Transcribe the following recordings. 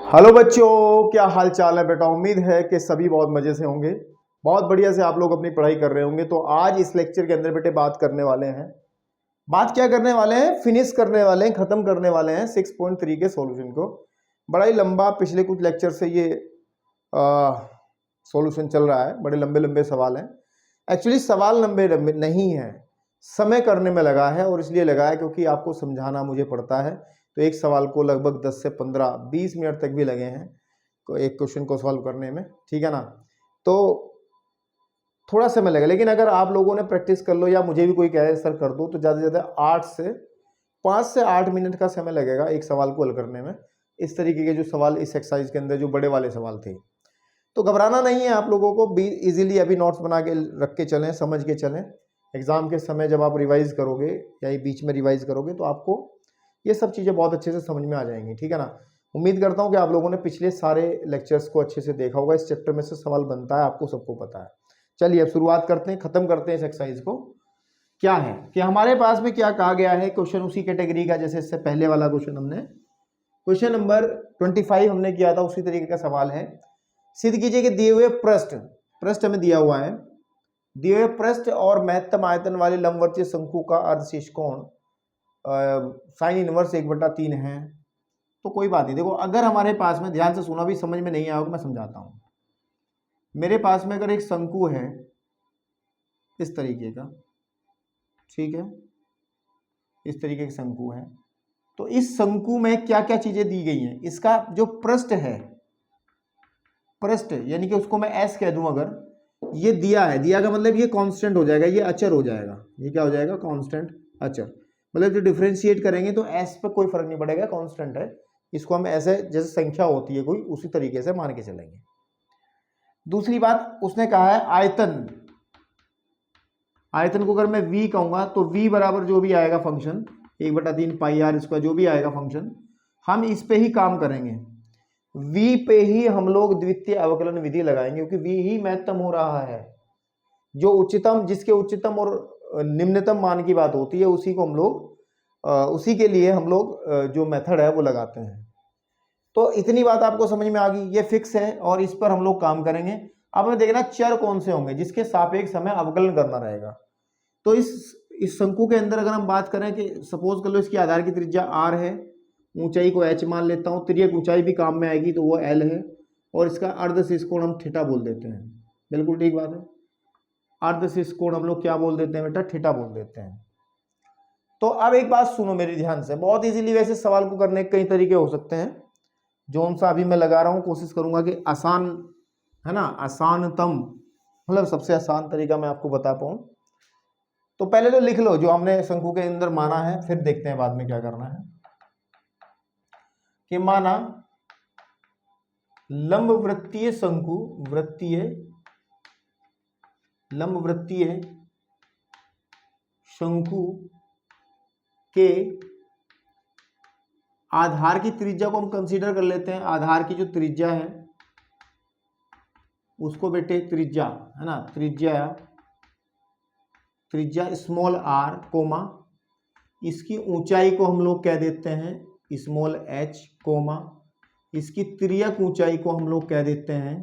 Hello बच्चों, क्या हाल चाल है बेटा। उम्मीद है कि सभी बहुत मजे से होंगे, बहुत बढ़िया से आप लोग अपनी पढ़ाई कर रहे होंगे। तो आज इस लेक्चर के अंदर बेटे बात करने वाले हैं, बात क्या करने वाले हैं, फिनिश करने वाले हैं, खत्म करने वाले हैं 6.3 के सॉल्यूशन को। बड़ा ही लंबा पिछले कुछ लेक्चर से ये सॉल्यूशन चल रहा है, बड़े लंबे लंबे सवाल हैं। एक्चुअली सवाल लंबे लंबे नहीं है, समय करने में लगा है, और इसलिए लगा है क्योंकि आपको समझाना मुझे पड़ता है। तो एक सवाल को लगभग 10 से 15-20 मिनट तक भी लगे हैं एक क्वेश्चन को सॉल्व करने में, ठीक है ना। तो थोड़ा समय लगेगा, लेकिन अगर आप लोगों ने प्रैक्टिस कर लो या मुझे भी कोई कहे सर कर दो, तो ज़्यादा से ज़्यादा 5 से 8 मिनट का समय लगेगा एक सवाल को हल करने में। इस तरीके के जो सवाल इस एक्सरसाइज के अंदर जो बड़े वाले सवाल थे, तो घबराना नहीं है आप लोगों को भी। इजीली अभी नोट्स बना के रख के चलें, समझ के चलें। एग्जाम के समय जब आप रिवाइज करोगे या बीच में रिवाइज करोगे तो आपको ये सब चीज़ें बहुत अच्छे से समझ में आ जाएंगी, ठीक है ना। उम्मीद करता हूँ कि आप लोगों ने पिछले सारे लेक्चर्स को अच्छे से देखा होगा। इस चैप्टर में से सवाल बनता है, आपको सबको पता है। चलिए अब शुरुआत करते हैं, खत्म करते हैं इस एक्सरसाइज को। क्या है कि हमारे पास में क्या कहा गया है, क्वेश्चन उसी कैटेगरी का जैसे इससे पहले वाला क्वेश्चन हमने क्वेश्चन नंबर 25 हमने किया था, उसी तरीके का सवाल है। सिद्ध कीजिए कि दिए हुए पृष्ठ हमें दिया हुआ है, दिए हुए पृष्ठ और महत्तम आयतन वाले लंबवर्तीय शंकु का अर्धशीर्ष कोण साइन इनवर्स 1/3 है। तो कोई बात नहीं, देखो अगर हमारे पास में, ध्यान से सुना, भी समझ में नहीं आएगा मैं समझाता हूं। मेरे पास में अगर एक शंकु है इस तरीके का, ठीक है, इस तरीके का शंकु है, तो इस शंकु में क्या क्या चीजें दी गई हैं। इसका जो पृष्ठ है, पृष्ठ यानी कि उसको मैं एस कह दूं, अगर ये दिया है, दिया का मतलब ये कांस्टेंट हो जाएगा, ये अचर हो जाएगा। ये क्या हो जाएगा, कांस्टेंट अचर। मतलब जो डिफरेंशिएट करेंगे तो एस पे कोई फर्क नहीं पड़ेगा, कांस्टेंट है। इसको हम ऐसे जैसे संख्या होती है कोई, उसी तरीके से मान के चलेंगे। दूसरी बात उसने कहा है आयतन, आयतन को अगर मैं v कहूंगा तो v बराबर जो भी आएगा फंक्शन 1/3 पाई आर स्क्वायर, जो भी आएगा फंक्शन, हम इस पे ही काम करेंगे। v पे ही हम लोग द्वितीय अवकलन विधि लगाएंगे, क्योंकि v ही महत्तम हो रहा है। जो उच्चतम, जिसके उच्चतम और निम्नतम मान की बात होती है, उसी को हम लोग उसी के लिए हम लोग जो मेथड है वो लगाते हैं। तो इतनी बात आपको समझ में आ गई, ये फिक्स है और इस पर हम लोग काम करेंगे। अब हमें देखना चर कौन से होंगे जिसके सापेक्ष हमें अवकलन करना रहेगा। तो इस शंकु के अंदर अगर हम बात करें कि सपोज कर लो इसकी आधार की त्रिज्या r है, ऊंचाई को h मान लेता हूँ, तिर्यक ऊंचाई भी काम में आएगी तो वो l है, और इसका अर्धशीर्ष कोण हम थीटा बोल देते हैं। बिल्कुल ठीक बात है, अर्धशीर्ष कोण हम लोग क्या बोल देते हैं बेटा, थीटा बोल देते हैं। तो अब एक बात सुनो मेरी ध्यान से, बहुत इजीली वैसे सवाल को करने के कई तरीके हो सकते हैं। जो सा अभी मैं लगा रहा हूँ, कोशिश करूंगा कि आसान है ना, आसानतम मतलब सबसे आसान तरीका मैं आपको बता पाऊं। तो पहले तो लिख लो जो हमने शंकु के अंदर माना है, फिर देखते हैं बाद में क्या करना है। कि माना लंबवृत्तीय शंकु, लंबवृत्तीय शंकु के आधार की त्रिज्या को हम कंसीडर कर लेते हैं। आधार की जो त्रिज्या है उसको बेटे त्रिज्या है ना, त्रिज्या स्मॉल r कोमा, इसकी ऊंचाई को हम लोग कह देते हैं स्मॉल h कोमा, इसकी तिर्यक ऊंचाई को हम लोग कह देते हैं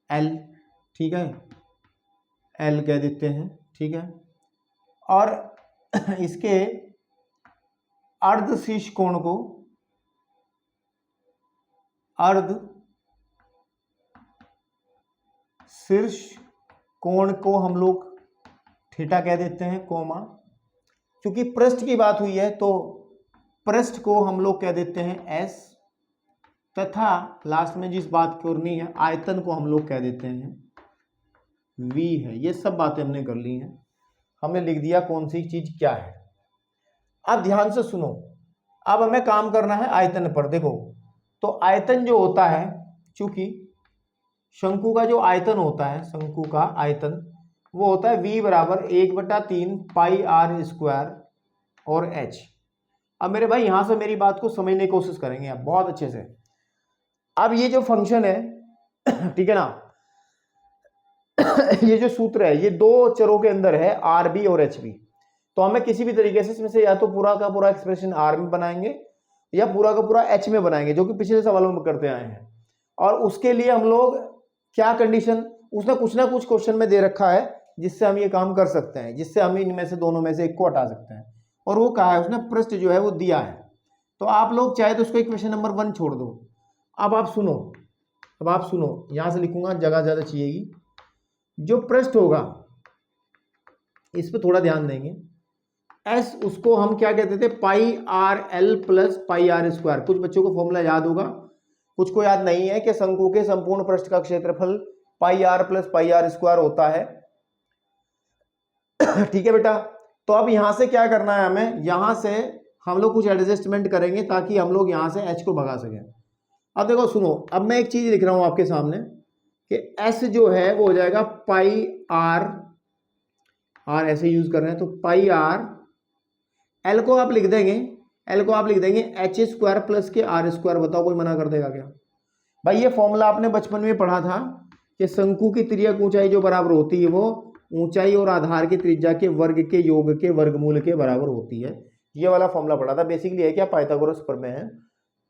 l, ठीक है, l कह देते हैं, ठीक है। और इसके अर्धशीर्ष कोण को, अर्धशीर्ष कोण को हम लोग थीटा कह देते हैं कोमा, क्योंकि पृष्ठ की बात हुई है तो पृष्ठ को हम लोग कह देते हैं s, तथा लास्ट में जिस बात करनी है आयतन को हम लोग कह देते हैं v है। ये सब बातें हमने कर ली हैं, हमने लिख दिया कौन सी चीज क्या है। अब ध्यान से सुनो, अब हमें काम करना है आयतन पर। देखो तो आयतन जो होता है, चूंकि शंकु का जो आयतन होता है, शंकु का आयतन वो होता है v बराबर 1/3 पाई आर स्क्वायर और h। अब मेरे भाई यहां से मेरी बात को समझने की कोशिश करेंगे आप बहुत अच्छे से। अब ये जो फंक्शन है ठीक है ना, ये जो सूत्र है ये दो चरों के अंदर है, आर बी और एच बी। तो हमें किसी भी तरीके से इसमें से या तो पूरा का पूरा एक्सप्रेशन आर में बनाएंगे या पूरा का पूरा एच में बनाएंगे, जो कि पिछले सवालों में करते आए हैं। और उसके लिए हम लोग क्या कंडीशन, उसने कुछ ना कुछ क्वेश्चन में दे रखा है जिससे हम ये काम कर सकते हैं, जिससे हम इनमें से दोनों में से एक को हटा सकते हैं। और वो कहा है उसने, पृष्ठ जो है वो दिया है, तो आप लोग चाहे तो उसको इक्वेशन नंबर 1 छोड़ दो। अब आप सुनो, यहां से लिखूंगा, जगह ज्यादा चाहिएगी। जो पृष्ठ होगा इस पर थोड़ा ध्यान देंगे। एस उसको हम क्या कहते थे, pi r l plus pi are square. कुछ बच्चों को फॉर्मूला याद होगा, कुछ को याद नहीं है कि शंकु के संपूर्ण पृष्ठ का क्षेत्रफल pi r plus pi are square होता है। ठीक है बेटा, तो अब यहां से क्या करना है हमें, यहां से हम लोग कुछ एडजस्टमेंट करेंगे ताकि हम लोग यहां से एच को भगा सकें। अब देखो सुनो, अब मैं एक चीज लिख रहा हूं आपके सामने कि एस जो है वो हो जाएगा पाई आर ऐसे यूज कर रहे हैं तो पाई आर, एल को आप लिख देंगे एच स्क्वायर प्लस के आर स्क्वायर। बताओ कोई मना कर देगा क्या? भाई ये फॉर्मूला आपने बचपन में पढ़ा था कि शंकु की तिर्यक ऊंचाई जो बराबर होती है वो ऊंचाई और आधार की त्रिज्या के वर्ग के योग के वर्गमूल के बराबर होती है। ये वाला फॉर्मूला पढ़ा था। बेसिकली है क्या, पाइथागोरस प्रमेय है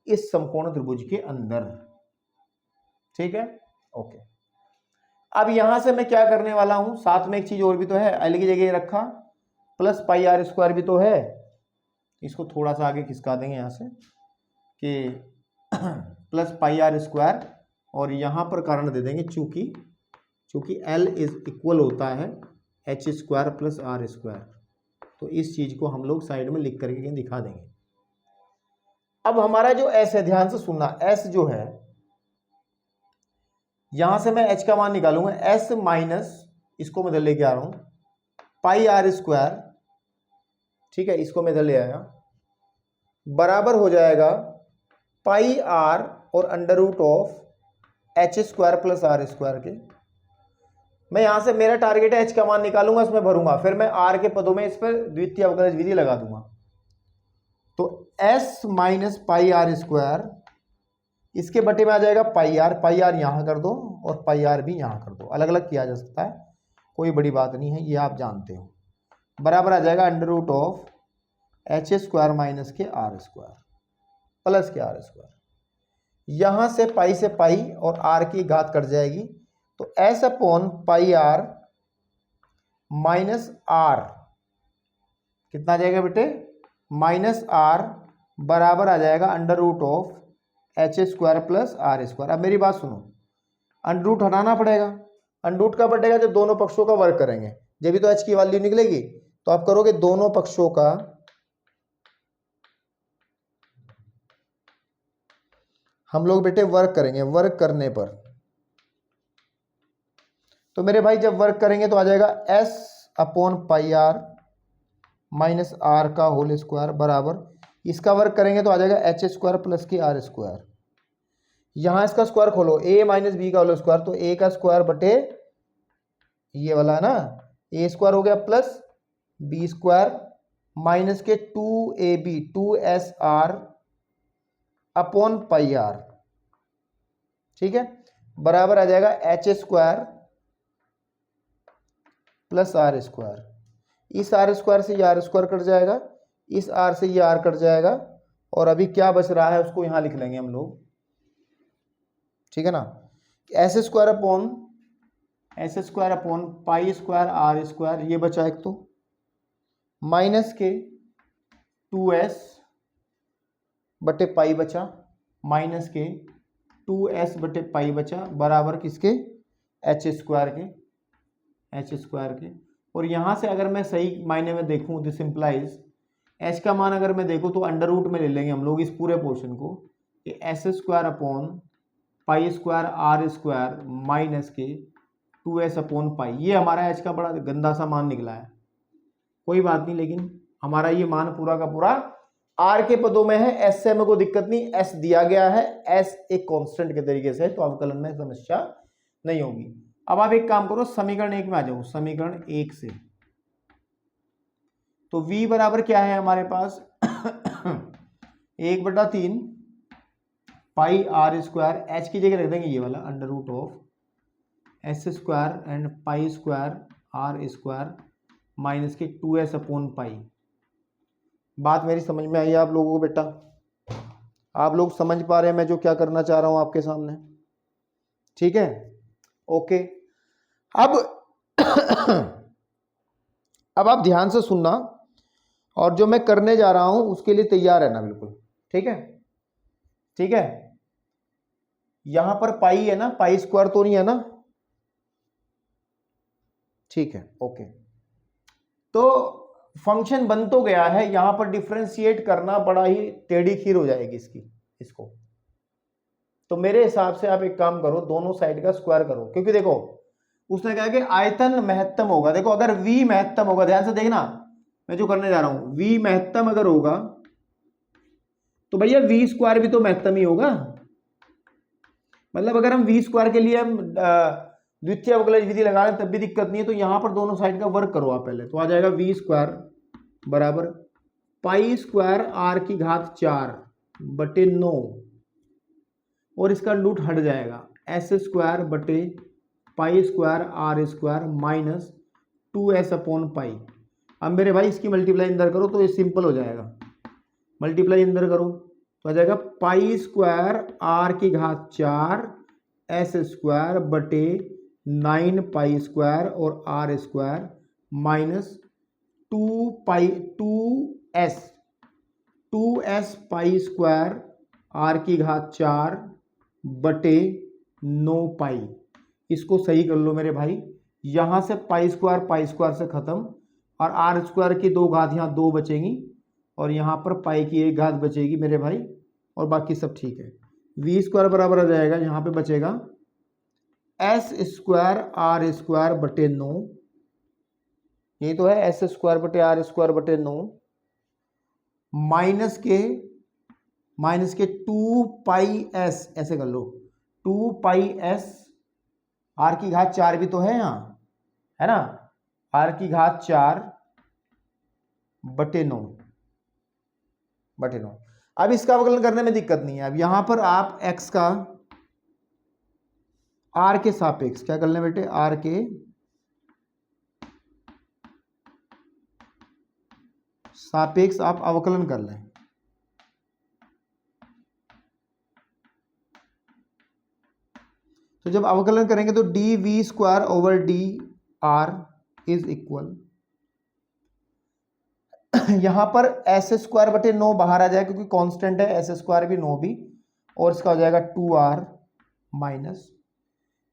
इस समकोण त्रिभुज के अंदर। ठीक है, ओके। अब यहां से मैं क्या करने वाला हूं, साथ में एक चीज और भी तो है, एल की जगह रखा, प्लस पाई आर स्क्वायर भी तो है। इसको थोड़ा सा आगे खिसका देंगे यहां से कि प्लस पाई आर स्क्वायर, और यहां पर कारण दे देंगे चूंकि एल इज इक्वल होता है H square plus are square. तो इस चीज को हम लोग साइड में लिख करके दिखा देंगे। अब हमारा जो एस है, ध्यान से सुनना, एस जो है यहां से मैं एच का मान निकालूंगा, एस माइनस इसको मैं इधर लेके आ रहा हूं पाई आर स्क्वायर, ठीक है, इसको मैं इधर ले आया, बराबर हो जाएगा पाई आर और under root of H square plus are square के। मैं यहां से, मेरा टारगेट है एच का मान निकालूंगा, इसमें भरूंगा, फिर मैं आर के पदों में इस पर द्वितीय अवकलज विधि लगा दूंगा। तो S minus pi are square, इसके बटे में आ जाएगा पाई आर यहां कर दो और पाई आर भी यहां कर दो, अलग अलग किया जा सकता है, कोई बड़ी बात नहीं है, ये आप जानते हो। बराबर आ जाएगा under root of H square minus के आर स्क्वायर प्लस के आर स्क्वायर। यहां से पाई और आर की घात कट जाएगी, तो S upon pi R minus R कितना आ जाएगा बेटे, माइनस आर बराबर आ जाएगा under root of H square plus are square. अब मेरी बात सुनो, अंडर रूट हटाना पड़ेगा, अंडर रूट का बढ़ेगा जब दोनों पक्षों का वर्ग करेंगे, जब भी तो एच की वैल्यू निकलेगी। तो आप करोगे दोनों पक्षों का हम लोग बेटे वर्ग करेंगे, वर्ग करने पर तो मेरे भाई जब वर्ग करेंगे तो आ जाएगा S upon pi R minus R का होल स्क्वायर बराबर, इसका वर्ग करेंगे तो आ जाएगा एच स्क्वायर प्लस के आर स्क्वायर। यहां इसका स्क्वायर खोलो, ए माइनस बी का होल स्क्वायर, तो ए का स्क्वायर बटे ये वाला है ना, ए स्क्वायर हो गया प्लस बी स्क्वायर माइनस के 2ab 2SR upon pi are, ठीक है, बराबर आ जाएगा H square plus are square. इस आर स्क्वायर से ये आर स्क्वायर कट जाएगा, इस आर से ये आर कट जाएगा, और अभी क्या बच रहा है उसको यहां लिख लेंगे हम लोग, ठीक है ना, S square upon pi square are square, ये बचा एक, तो माइनस के 2s बटे पाई बचा, माइनस के 2s बटे पाई बचा, बराबर किसके, एच स्क्वायर के। और यहां से अगर मैं सही मायने में देखूं, दिस इंप्लाइज एच का मान अगर मैं देखूं तो अंडर रूट में ले लेंगे हम लोग इस पूरे पोर्शन को, कि S square upon pi square are square minus के 2s अपॉन पाई। ये हमारा एच का बड़ा गंदा सा मान निकला है, कोई बात नहीं, लेकिन हमारा ये मान पूरा का पूरा आर के पदों में है, एस से हमें कोई दिक्कत नहीं, एस दिया गया है, एस एक कांस्टेंट के तरीके से, तो अवकलन में समस्या नहीं होगी। अब आप एक काम करो, समीकरण 1 में आ जाओ, समीकरण 1 से, तो v बराबर क्या है हमारे पास 1/3 पाई आर स्क्वायर, एच की जगह रख देंगे ये वाला under root of S square and pi square are square minus के 2s अपॉन पाई। बात मेरी समझ में आई आप लोगों को बेटा? आप लोग समझ पा रहे हैं मैं जो क्या करना चाह रहा हूं आपके सामने? ठीक है, ओके। अब अब आप ध्यान से सुनना, और जो मैं करने जा रहा हूं उसके लिए तैयार है ना बिल्कुल? ठीक है, ठीक है। यहां पर पाई है ना, पाई स्क्वायर तो नहीं है ना? ठीक है, ओके। तो फंक्शन बन तो गया है, यहां पर डिफरेंशिएट करना बड़ा ही टेढ़ी खीर हो जाएगी इसको। तो मेरे हिसाब से आप एक काम करो, दोनों साइड का स्क्वायर करो, क्योंकि देखो उसने कहा कि आयतन महत्तम होगा। देखो अगर v महत्तम होगा, ध्यान से देखना मैं जो करने जा रहा हूं, v महत्तम अगर होगा तो भैया v स्क्वायर भी तो महत्तम ही होगा। मतलब अगर हम v स्क्वायर के लिए हम द्वितीय अवकलज विधि लगा रहे तब भी दिक्कत नहीं है। तो यहां पर दोनों साइड का वर्क करो आप पहले, तो आ जाएगा v स्क्वायर बराबर पाई स्क्वायर r की घात 4 बटे 9, और इसका रूट हट जाएगा एस स्क्वायर बटे pi square are square minus 2s upon pi. अब मेरे भाई इसकी मल्टीप्लाई अंदर करो तो ये सिंपल हो जाएगा, मल्टीप्लाई अंदर करो तो आ जाएगा पाई स्क्वायर आर की घात 4 एस स्क्वायर बटे 9 पाई स्क्वायर और r square minus 2s pi square r की घात 4 बटे 9 पाई। इसको सही कर लो मेरे भाई, यहां से पाई स्क्वायर से खत्म, और आर स्क्वायर की 2 घात यहाँ 2 बचेंगी, और यहाँ पर पाई की 1 घात बचेगी मेरे भाई, और बाकी सब ठीक है। वी स्क्वायर बराबर आ जाएगा, यहाँ पे बचेगा एस स्क्वायर आर स्क्वायर बटे 9, यही तो है एस स्क्वायर बटे आर स्क्वायर बटे 9, माइनस के 2 पाई एस, ऐसे कर लो 2 पाई एस, आर की घात 4 भी तो है यहाँ, है ना, आर की घात 4 बटे 9 बटे 9। अब इसका अवकलन करने में दिक्कत नहीं है। अब यहां पर आप x का r के सापेक्ष क्या कर लें बेटे, r के सापेक्ष आप अवकलन कर लें। तो जब अवकलन करेंगे तो d v square over d r is equal, यहां पर एस स्क्वायर बटे 9 बाहर आ जाए क्योंकि कांस्टेंट है, एस स्क्वायर भी 9 भी, और इसका हो जाएगा 2r माइनस,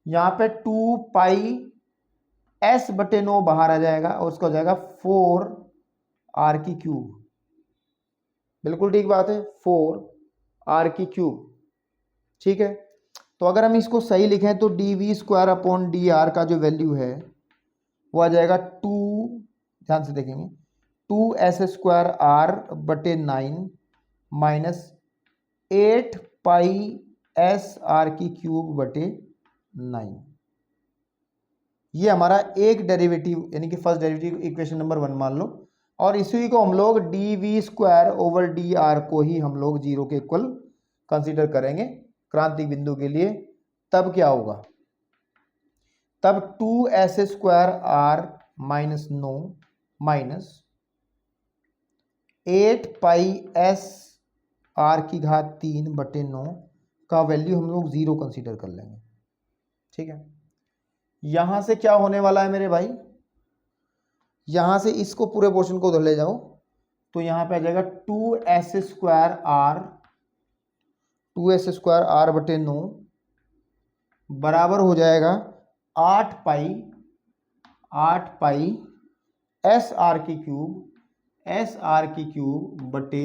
यहां पे 2 पाई एस बटे 9 बाहर आ जाएगा, और इसका हो जाएगा 4r की क्यूब। बिल्कुल ठीक बात है, 4r की क्यूब। ठीक है, तो अगर हम इसको सही लिखें तो d v square upon d r का जो वैल्यू है वो आ जाएगा 2, ध्यान से देखेंगे, 2s स्क्वायर आर बटे 9 माइनस 8 पाई एस आर की क्यूब बटे 9। ये हमारा एक डेरिवेटिव यानी कि फर्स्ट डेरिवेटिव इक्वेशन नंबर 1 मान लो, और इसी को हम लोग d v square over d r को ही हम लोग 0 के इक्वल कंसीडर करेंगे क्रांतिक बिंदु के लिए। तब क्या होगा, तब 2s square r minus 9 minus 8 pi s r की घात 3 बटे 9 का वैल्यू हम लोग 0 कंसीडर कर लेंगे। ठीक है, यहां से क्या होने वाला है मेरे भाई, यहां से इसको पूरे पोर्शन को उधर ले जाओ तो यहां पे आ जाएगा 2s स्क्वायर आर बटे 9 बराबर हो जाएगा 8 पाई एस आर की क्यूब बटे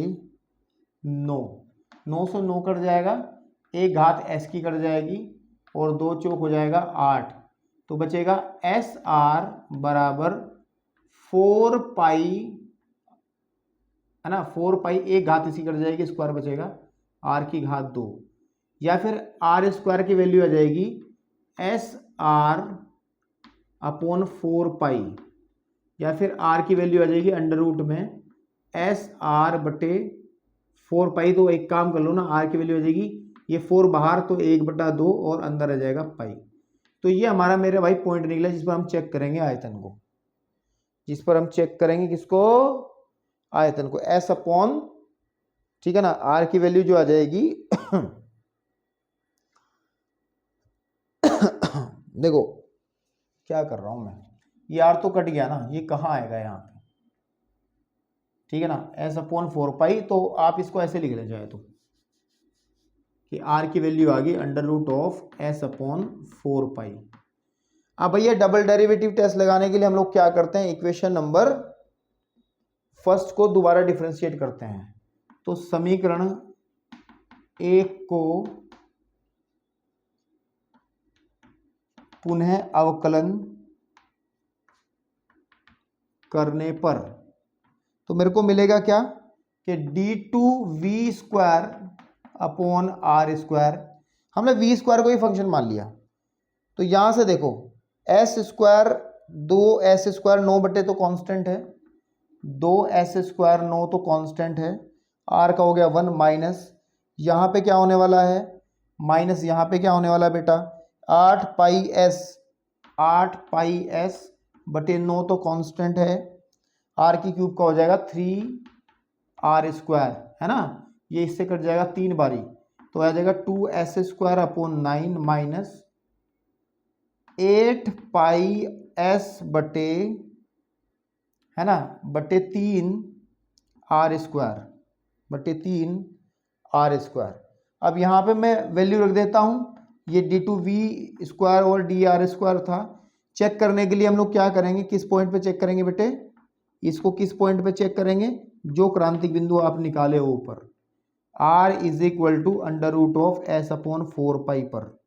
9। 9 से 9 कट जाएगा, 1 घात एस की कट जाएगी, और 2 चौक हो जाएगा 8, तो बचेगा एस आर बराबर 4 पाई, है ना, 4 पाई, 1 घात इसी कट जाएगी, स्क्वायर बचेगा आर की घात 2, या फिर आर स्क्वायर की वैल्यू आ जाएगी एस आर अपॉन 4 पाई, या फिर आर की वैल्यू आ जाएगी अंडर रूट में एस आर बटे 4 पाई। तो एक काम कर लो ना, आर की वैल्यू आ जाएगी, ये 4 बाहर तो 1/2 और अंदर आ जाएगा पाई। तो ये हमारा मेरे भाई पॉइंट निकला जिस पर हम चेक करेंगे आयतन को, किसको, आयतन को, एस अपॉन ठीक है ना। आर की वैल्यू जो आ जाएगी देखो क्या कर रहा हूं मैं, ये आर तो कट गया ना, ये कहाँ आएगा यहाँ पे, ठीक है ना, एस अपॉन 4 पाई। तो आप इसको ऐसे लिख ले जाए तो कि आर की वैल्यू आ गई under root of s upon 4 pi. अब भैया डबल डेरिवेटिव टेस्ट लगाने के लिए हम लोग क्या करते हैं, इक्वेशन नंबर फर्स्ट को दोबारा डिफरेंशिएट करते हैं। तो समीकरण 1 को पुनः अवकलन करने पर तो मेरे को मिलेगा क्या कि d2v² अपॉन आर स्क्वायर। हमने v स्क्वायर को ही फंक्शन मान लिया, तो यहां से देखो एस स्क्वायर 2s स्क्वायर 9 बटे तो कांस्टेंट है, 2s स्क्वायर 9 तो कांस्टेंट है, आर का हो गया 1 माइनस यहाँ पे क्या होने वाला है, माइनस यहाँ पे क्या होने वाला है बेटा 8 पाई एस बटे 9 तो कांस्टेंट है, आर की क्यूब का हो जाएगा 3r स्क्वायर, है ना, ये इससे कट जाएगा 3 बारी, तो आ जाएगा 2s square upon 9 minus 8 pi S बटे, है ना, बटे 3r स्क्वायर बटे 3r स्क्वायर। अब यहाँ पे मैं वैल्यू रख देता हूँ, ये d2v स्क्वायर और dr स्क्वायर था। चेक करने के लिए हम लोग क्या करेंगे, किस पॉइंट पे चेक करेंगे बेटे, इसको किस पॉइंट पे चेक करेंगे, जो क्रांतिक बिंदु आप निकाले हो ऊपर, r is equal to under root of s upon 4 pi पर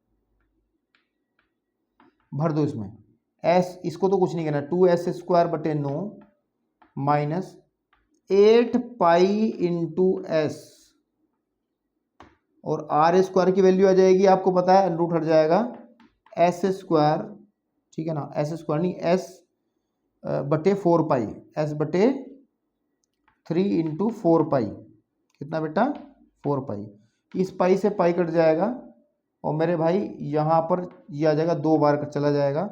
भर दो इसमें s, इसको तो कुछ नहीं करना, 2s स्क्वायर बटे 9 माइनस 8 पाई इंटू एस, और आर स्क्वायर की वैल्यू आ जाएगी आपको पता है, रूट हट जाएगा एस स्क्वायर, ठीक है ना, एस स्क्वायर नहीं एस बटे 4 पाई, एस बटे 3 इंटू 4 पाई, कितना बेटा 4 पाई, इस पाई से पाई कट जाएगा और मेरे भाई यहाँ पर ये आ जाएगा 2 बार चला जाएगा,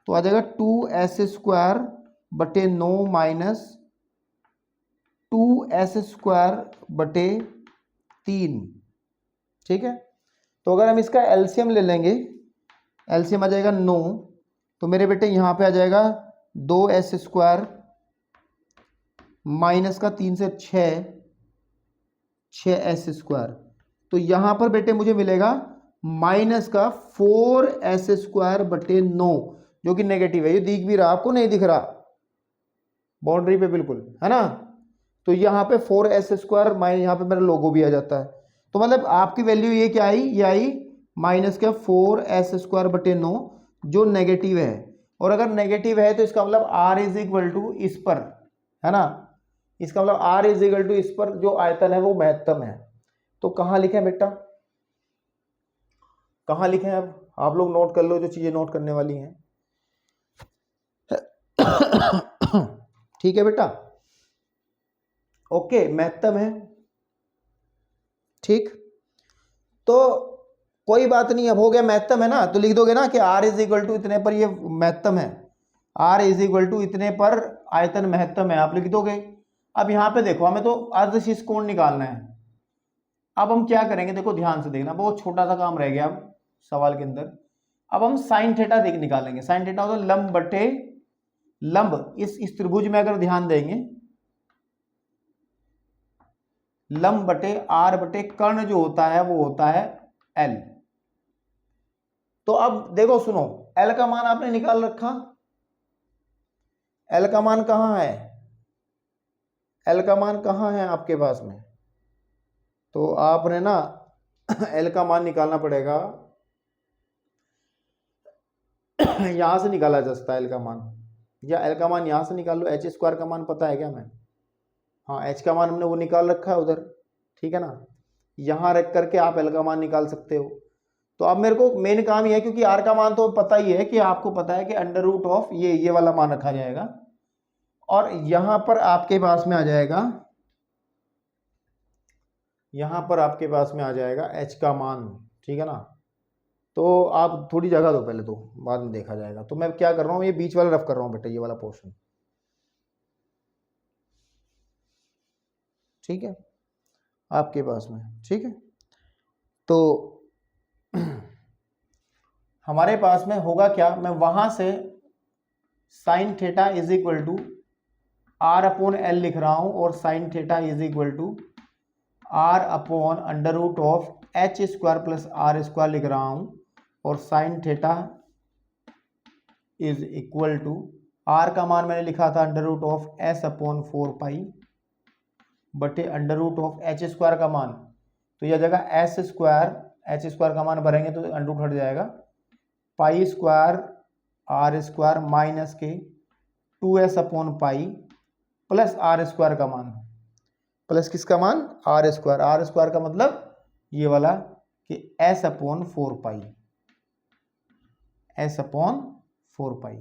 तो आ जाएगा 2s स्क्वायर बटे 9 माइनस 2s स्क्वायर बटे 3, ठीक है। तो अगर हम इसका एलसीएम ले लेंगे, एलसीएम आ जाएगा 9, तो मेरे बेटे यहाँ पे आ जाएगा 2s स्क्वायर माइनस का 3 से 6s स्क्वायर, तो यहाँ पर बेटे मुझे मिलेगा माइनस का 4s स्क्वायर बटे 9, जो कि नेगेटिव है, ये दिख भी रहा आपको, नहीं दिख रहा बाउंड्री पे बिल्कुल, है ना। तो यहाँ पे 4s स्क्वायर माइनस यहाँ पे मेरा लोगो भी आ जाता है, तो मतलब आपकी वैल्यू ये क्या आई, ये आई माइनस का 4s स्क्वायर बटे 9 जो नेगेटिव है, और अगर नेगेटिव है तो इसका मतलब r इज इक्वल टू इस पर, है ना, इसका मतलब r इज इक्वल टू इस पर जो आयतन है वो महत्तम है। तो कहाँ लिखें बेटा, कहाँ लिखें, अब आप लोग नोट कर लो जो चीजें नोट करने वाली हैं ठीक है बेटा, ओके, महत्तम है, ठीक। तो कोई बात नहीं, अब हो गया महत्तम है ना, तो लिख दोगे ना कि r इज इक्वल टू इतने पर ये महत्तम है, r इज इक्वल टू इतने पर आयतन महत्तम है, आप लिख दोगे। अब यहाँ पे देखो हमें तो अर्धशीर्ष कोण निकालना है, अब हम क्या करेंगे, देखो ध्यान से देखना, बहुत छोटा सा काम रह गया अब सवाल के अंदर। अब हम साइन थीटा देख निकालेंगे, साइन थीटा होता है लंब बटे लंब, इस त्रिभुज में अगर ध्यान देंगे लंब बटे आर बटे कर्ण जो होता है वो होता है एल। तो अब देखो सुनो, एल का मान आपने निकाल रखा, एल का मान कहां है, एल का मान कहां है आपके पास में, तो आपने ना एल का मान निकालना पड़ेगा यहां से निकाला जा सकता है एल का मान, या एल का मान यहां से निकाल लो, एच स्क्वायर का मान पता है क्या मैं, हाँ एच का मान हमने वो निकाल रखा है उधर, ठीक है ना, यहां रख करके आप एल का मान निकाल सकते हो। तो अब मेरे को मेन काम ये है, क्योंकि आर का मान तो पता ही है कि आपको पता है कि अंडर रूट ऑफ ये वाला मान रखा जाएगा, और यहां पर आपके पास में आ जाएगा, यहां पर आपके पास में आ जाएगा एच का मान, ठीक है ना। तो आप थोड़ी जगह दो पहले, तो बाद में देखा जाएगा। तो मैं क्या कर रहा हूँ, ये बीच वाला रफ कर रहा हूँ बेटा, ये वाला पोर्शन, ठीक है। आपके पास में, ठीक है। तो हमारे पास में होगा क्या, मैं वहां से sine theta is equal to r upon l लिख रहा हूं और sine theta is equal to r upon under root of H square plus are square लिख रहा हूं और sine theta is equal to r का मान मैंने लिखा था under root of s upon 4 pi बटे under root of H square का मान, तो यह जगह एस स्क्वायर, एच स्क्वायर का मान भरेंगे तो अंडर रूट हट जाएगा, pi square are square minus के 2s upon pi plus are square का मान, प्लस किसका मान, आर स्क्वायर, आर स्क्वायर का मतलब ये वाला कि एस अपॉन 4 पाई, एस अपॉन 4 पाई।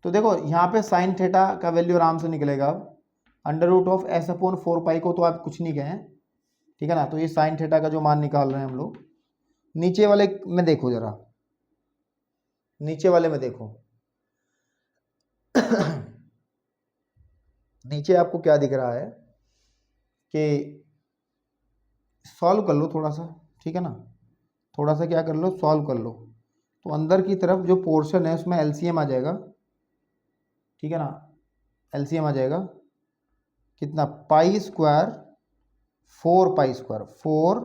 तो देखो यहाँ पे साइन थीटा का वैल्यू आराम से निकलेगा, अब under root of s upon 4 pi को तो आप कुछ नहीं कहें, ठीक है ना, तो ये साइन थीटा का जो मान निकाल रहे हैं हम लोग, नीचे वाले में देखो जरा, नीचे वाले में देखो नीचे आपको क्या दिख रहा है कि सॉल्व कर लो थोड़ा सा, ठीक है ना, थोड़ा सा क्या कर लो, सॉल्व कर लो, तो अंदर की तरफ जो पोर्शन है उसमें एलसीएम आ जाएगा, ठीक है ना, एलसीएम आ जाएगा कितना, pi square 4 pi square, 4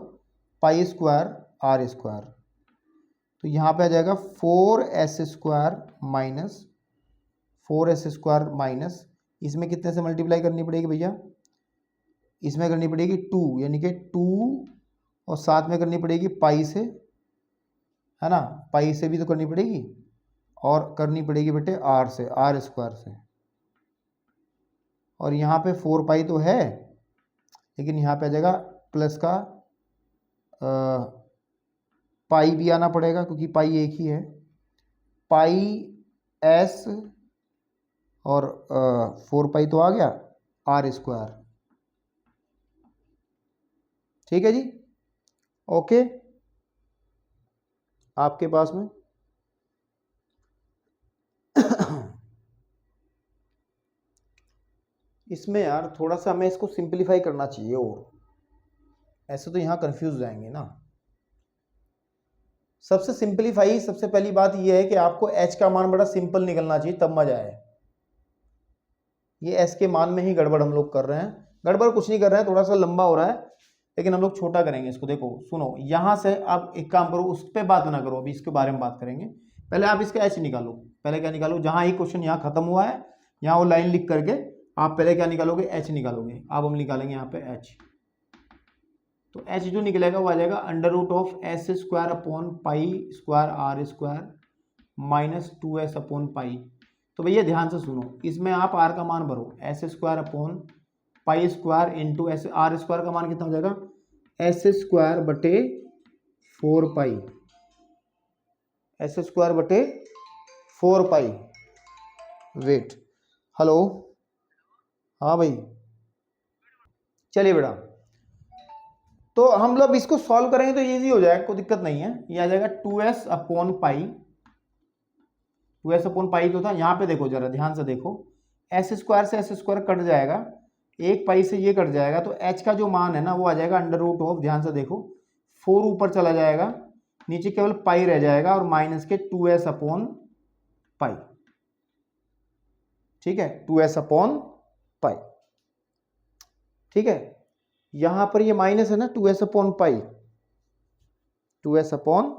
pi square are square, तो यहाँ पे आ जाएगा 4s square minus 4s square minus, इसमें कितने से मल्टीप्लाई करनी पड़ेगी भैया, इसमें करनी पड़ेगी 2, यानी कि 2 और साथ में करनी पड़ेगी पाई से, है ना, पाई से भी तो करनी पड़ेगी और करनी पड़ेगी बेटे आर से, आर स्क्वायर से, और यहाँ पे 4 पाई तो है लेकिन यहाँ पे आ जाएगा प्लस का पाई भी आना पड़ेगा क्योंकि पाई एक ही है, पाई एस और 4 पाई तो आ गया आर स्क्वायर, ठीक है जी, ओके। आपके पास में इसमें यार थोड़ा सा हमें इसको सिंपलीफाई करना चाहिए, और ऐसे तो यहाँ कंफ्यूज जाएंगे ना। सबसे सिंपलीफाई, सबसे पहली बात यह है कि आपको h का मान बड़ा सिंपल निकलना चाहिए तब मजा आए। ये s के मान में ही गड़बड़ हम लोग कर रहे हैं, गड़बड़ कुछ नहीं कर रहे हैं, थोड़ा सा लंबा हो रहा है लेकिन हम लोग छोटा करेंगे इसको। देखो सुनो, यहां से आप एक काम करो, उस पर बात ना करो, अभी इसके बारे में बात करेंगे। पहले आप इसका h निकालो, पहले क्या निकालो, जहां ही क्वेश्चन यहाँ खत्म हुआ है यहाँ वो लाइन लिख करके आप पहले क्या निकालोगे, h निकालोगे। अब हम निकालेंगे यहाँ पे h, तो h जो निकलेगा वो आ जाएगा under root of S square upon pi square are square minus 2s upon pi. तो भैया ध्यान से सुनो, इसमें आप r का मान भरो, s square upon pi square into s, r square का मान कितना हो जाएगा, एस स्क्वायर बटे 4 पाई, एस स्क्वायर बटे 4 पाई। वेट, हेलो, हाँ भाई, चलिए बेटा, तो हम लोग इसको सॉल्व करेंगे तो इजी हो जाएगा, कोई दिक्कत नहीं है। ये आ जाएगा 2s अपॉन पाई, 2s अपॉन पाई तो था, यहाँ पे देखो जरा ध्यान से देखो, एस स्क्वायर से एस स्क्वायर कट जाएगा, 1 पाई से ये कट जाएगा, तो h का जो मान है ना वो आ जाएगा अंडर रूट ऑफ, ध्यान से देखो 4 ऊपर चला जाएगा, नीचे केवल पाई रह जाएगा और माइनस के 2s अपॉन पाई, ठीक है, 2s अपॉन पाई, ठीक है। यहां पर ये माइनस है ना, 2s अपॉन पाई, 2s अपॉन